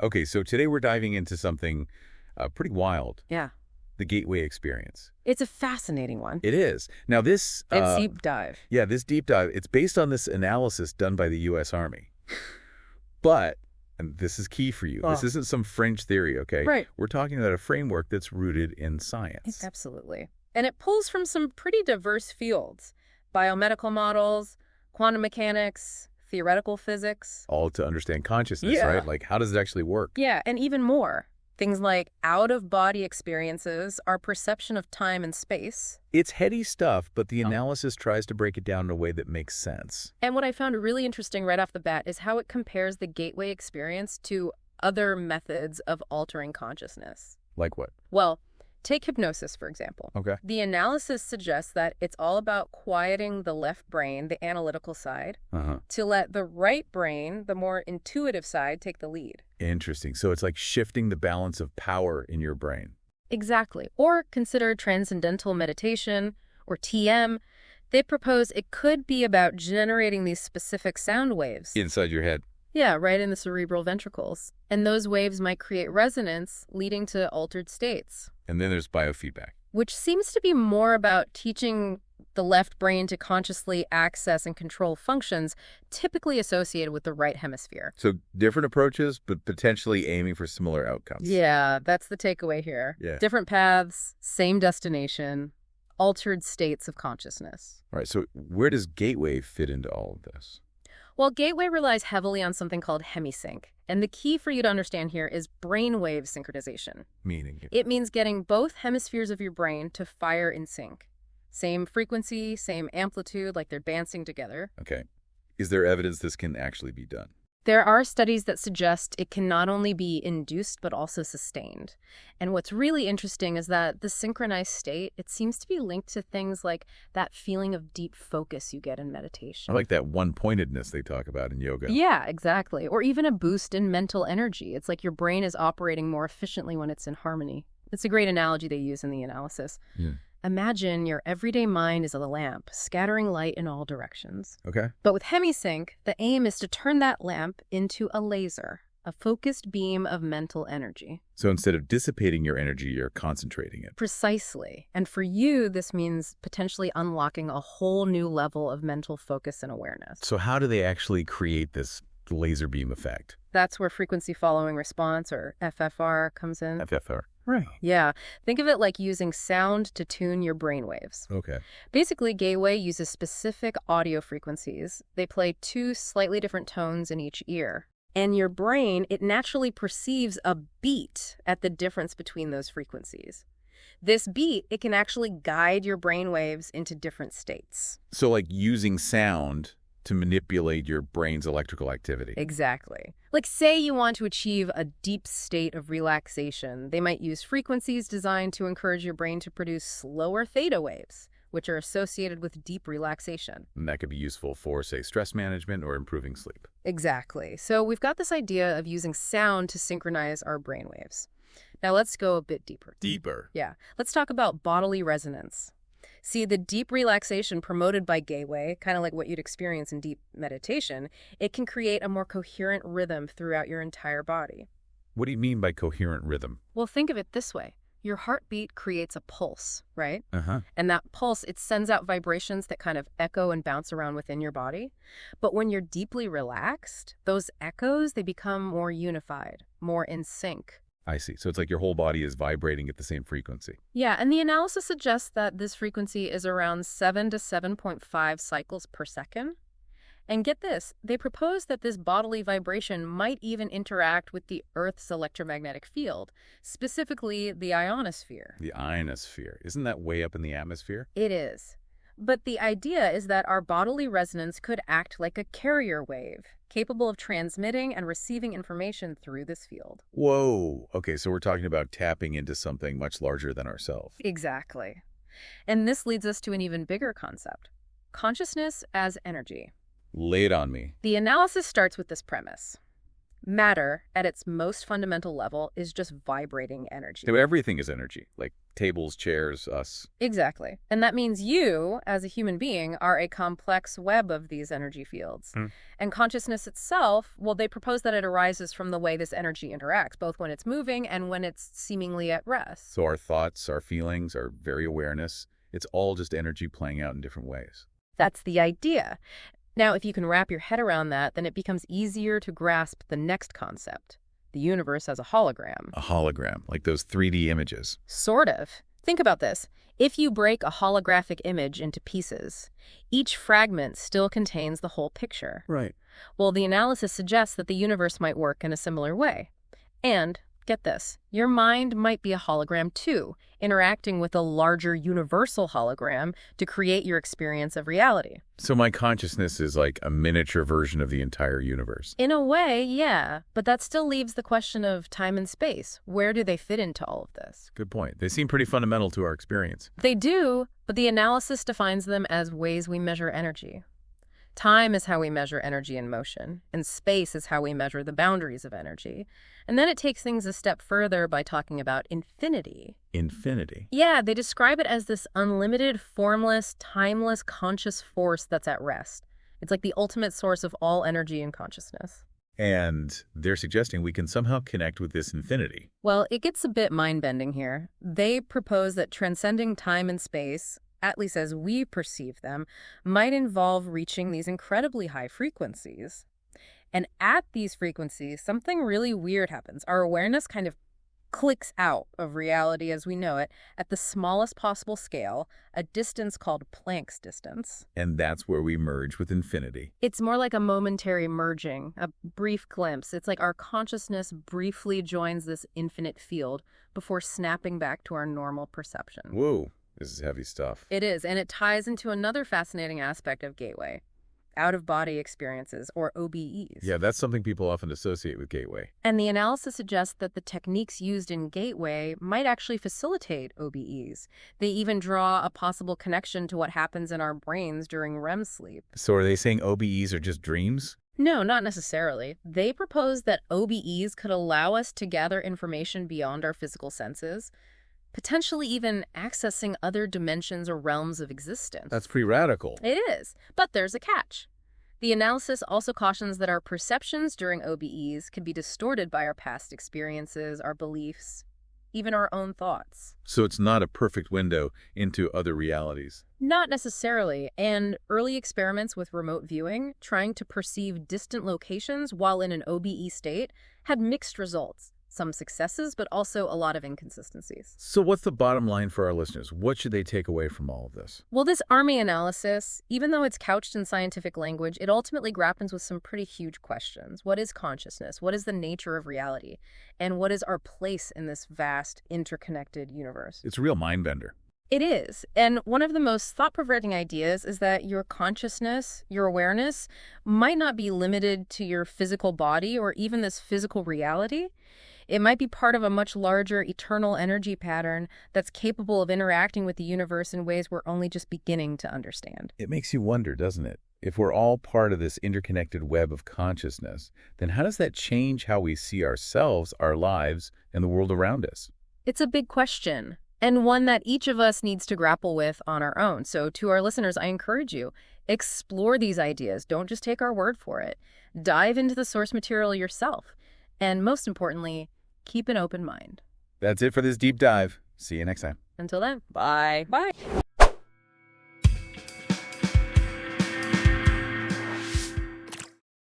Okay, so today we're diving into something pretty wild, Yeah. the gateway experience. It's a fascinating one. It is. Now this, It's deep dive. yeah, this deep dive, it's based on this analysis done by the U.S. Army. But, and this is key for you, this isn't some fringe theory, okay? Right. We're talking about a framework that's rooted in science. Absolutely. And it pulls from some pretty diverse fields. Biomedical models, quantum mechanics, theoretical physics. All to understand consciousness, Yeah. right? Like, how does it actually work? Yeah, and even more. Things like out-of-body experiences, our perception of time and space. It's heady stuff, but the analysis tries to break it down in a way that makes sense. And what I found really interesting right off the bat is how it compares the gateway experience to other methods of altering consciousness. Like what? Well, take hypnosis, for example. Okay. The analysis suggests that it's all about quieting the left brain, the analytical side, Uh-huh. to let the right brain, the more intuitive side, take the lead. Interesting. So it's like shifting the balance of power in your brain. Exactly. Or consider transcendental meditation, or TM. They propose it could be about generating these specific sound waves. Inside your head. Yeah, right in the cerebral ventricles. And those waves might create resonance, leading to altered states. And then there's biofeedback. Which seems to be more about teaching the left brain to consciously access and control functions typically associated with the right hemisphere. So different approaches, but potentially aiming for similar outcomes. Yeah, that's the takeaway here. Yeah. Different paths, same destination, altered states of consciousness. All right, so where does Gateway fit into all of this? Well, Gateway relies heavily on something called hemisync. And the key for you to understand here is brainwave synchronization. Meaning? It means getting both hemispheres of your brain to fire in sync. Same frequency, same amplitude, like they're dancing together. Okay. Is there evidence this can actually be done? There are studies that suggest it can not only be induced, but also sustained. And what's really interesting is that the synchronized state, it seems to be linked to things like that feeling of deep focus you get in meditation. I like that one-pointedness they talk about in yoga. Yeah, exactly. Or even a boost in mental energy. It's like your brain is operating more efficiently when it's in harmony. It's a great analogy they use in the analysis. Yeah. Imagine your everyday mind is a lamp, scattering light in all directions. Okay. But with hemisync, the aim is to turn that lamp into a laser, a focused beam of mental energy. So instead of dissipating your energy, you're concentrating it. Precisely. And for you, this means potentially unlocking a whole new level of mental focus and awareness. So how do they actually create this laser beam effect? That's where frequency following response, or FFR, comes in. FFR. Right. Yeah. Think of it like using sound to tune your brainwaves. Okay. Basically, Gateway uses specific audio frequencies. They play two slightly different tones in each ear. And your brain, it naturally perceives a beat at the difference between those frequencies. This beat, it can actually guide your brainwaves into different states. So like using sound to manipulate your brain's electrical activity. Exactly. Like, say you want to achieve a deep state of relaxation. They might use frequencies designed to encourage your brain to produce slower theta waves, which are associated with deep relaxation. And that could be useful for, say, stress management or improving sleep. Exactly. So we've got this idea of using sound to synchronize our brainwaves. Now let's go a bit deeper. Deeper. Yeah. Let's talk about bodily resonance. See, the deep relaxation promoted by Gateway, kind of like what you'd experience in deep meditation, it can create a more coherent rhythm throughout your entire body. What do you mean by coherent rhythm? Well, think of it this way. Your heartbeat creates a pulse, right? Uh-huh. And that pulse, it sends out vibrations that kind of echo and bounce around within your body. But when you're deeply relaxed, those echoes, they become more unified, more in sync. I see. So it's like your whole body is vibrating at the same frequency. Yeah, and the analysis suggests that this frequency is around 7 to 7.5 cycles per second. And get this, they propose that this bodily vibration might even interact with the Earth's electromagnetic field, specifically the ionosphere. The ionosphere. Isn't that way up in the atmosphere? It is. But the idea is that our bodily resonance could act like a carrier wave, capable of transmitting and receiving information through this field. Whoa. Okay, so we're talking about tapping into something much larger than ourselves. Exactly. And this leads us to an even bigger concept: consciousness as energy. Lay it on me. The analysis starts with this premise. Matter, at its most fundamental level, is just vibrating energy. So everything is energy, like tables, chairs, us. Exactly. And that means you, as a human being, are a complex web of these energy fields. And consciousness itself, well, they propose that it arises from the way this energy interacts, both when it's moving and when it's seemingly at rest. So our thoughts, our feelings, our very awareness, it's all just energy playing out in different ways. That's the idea. Now, if you can wrap your head around that, then it becomes easier to grasp the next concept. The universe as a hologram. A hologram, like those 3D images. Sort of. Think about this. If you break a holographic image into pieces, each fragment still contains the whole picture. Right. Well, the analysis suggests that the universe might work in a similar way. And, get this, your mind might be a hologram too, interacting with a larger universal hologram to create your experience of reality. So my consciousness is like a miniature version of the entire universe. In a way, yeah, but that still leaves the question of time and space. Where do they fit into all of this? Good point. They seem pretty fundamental to our experience. They do, but the analysis defines them as ways we measure energy. Time is how we measure energy in motion, and space is how we measure the boundaries of energy. And then it takes things a step further by talking about infinity. Infinity? Yeah, they describe it as this unlimited, formless, timeless, conscious force that's at rest. It's like the ultimate source of all energy and consciousness. And they're suggesting we can somehow connect with this infinity. Well, it gets a bit mind-bending here. They propose that transcending time and space, at least as we perceive them, might involve reaching these incredibly high frequencies. And at these frequencies, something really weird happens. Our awareness kind of clicks out of reality as we know it at the smallest possible scale, a distance called Planck's distance. And that's where we merge with infinity. It's more like a momentary merging, a brief glimpse. It's like our consciousness briefly joins this infinite field before snapping back to our normal perception. Whoa. This is heavy stuff. It is, and it ties into another fascinating aspect of Gateway, out-of-body experiences, or OBEs. Yeah, that's something people often associate with Gateway. And the analysis suggests that the techniques used in Gateway might actually facilitate OBEs. They even draw a possible connection to what happens in our brains during REM sleep. So are they saying OBEs are just dreams? No, not necessarily. They propose that OBEs could allow us to gather information beyond our physical senses, potentially even accessing other dimensions or realms of existence. That's pretty radical. It is, but there's a catch. The analysis also cautions that our perceptions during OBEs can be distorted by our past experiences, our beliefs, even our own thoughts. So it's not a perfect window into other realities. Not necessarily, and early experiments with remote viewing, trying to perceive distant locations while in an OBE state, had mixed results. Some successes, but also a lot of inconsistencies. So what's the bottom line for our listeners? What should they take away from all of this? Well, this Army analysis, even though it's couched in scientific language, it ultimately grapples with some pretty huge questions. What is consciousness? What is the nature of reality? And what is our place in this vast, interconnected universe? It's a real mind bender. It is. And one of the most thought-provoking ideas is that your consciousness, your awareness, might not be limited to your physical body or even this physical reality. It might be part of a much larger eternal energy pattern that's capable of interacting with the universe in ways we're only just beginning to understand. It makes you wonder, doesn't it? If we're all part of this interconnected web of consciousness, then how does that change how we see ourselves, our lives, and the world around us? It's a big question, and one that each of us needs to grapple with on our own. So to our listeners, I encourage you, explore these ideas. Don't just take our word for it. Dive into the source material yourself. And most importantly, keep an open mind. That's it for this deep dive. See you next time. Until then, bye. Bye.